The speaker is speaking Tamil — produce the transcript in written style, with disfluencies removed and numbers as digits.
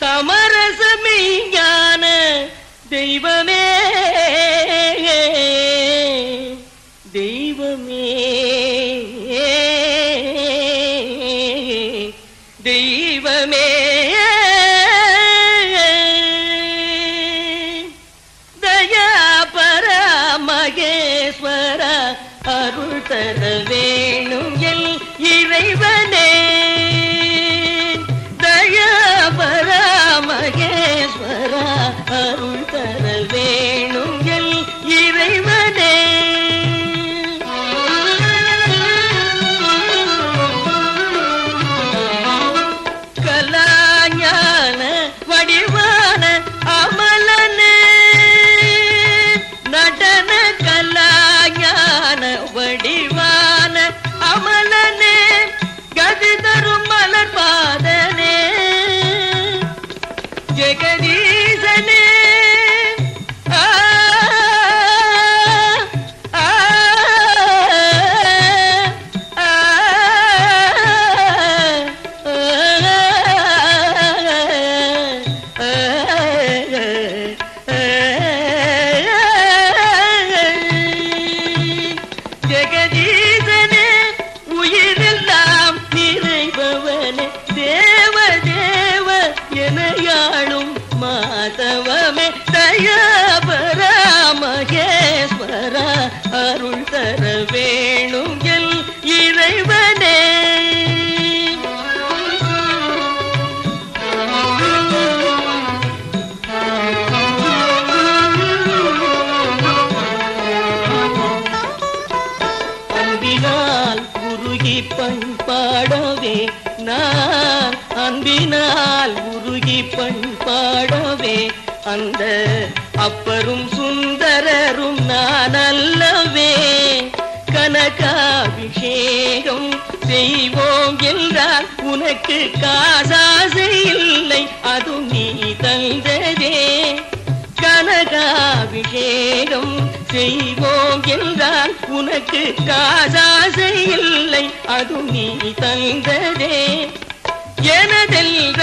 சமரசமெய்ஞான தெய்வமே தெய்வமே தெய்வமே தயாபர மகேஸ்வர அருள் தர வேணும் எல் இறைவனே தயாபர மகேஸ்வர அருள் தர வேணும் எல் இறைவனே கலாஞான வடிவான அமலனே நடன கலாஞான வடிவான அமலனே கதி தரும் மலர் பாதனே ஜெகதீசனே ஜெகதீசனே உயிரெல்லாம் நிறைபவனே தேவ தேவ எனையாளும் மாதவமே தயாபர மகேஸ்வர அருள் தர வேணும் எல் இறைவனே அன்பினால் உருகி பண்பாடவே நான் அன்பினால் உருகி பண்பாடவே அந்த அப்பரும் சுந்தரரும் நான் அல்லவே கனகாபிஷேகம் செய்வோம் என்றால் உனக்கு காசாசை இல்லை அது நீ தந்ததே கனகாபிஷேகம் செய்வோம் என்றால் உனக்கு காசாசை இல்லை அது நீ தந்ததே எனதெல்ற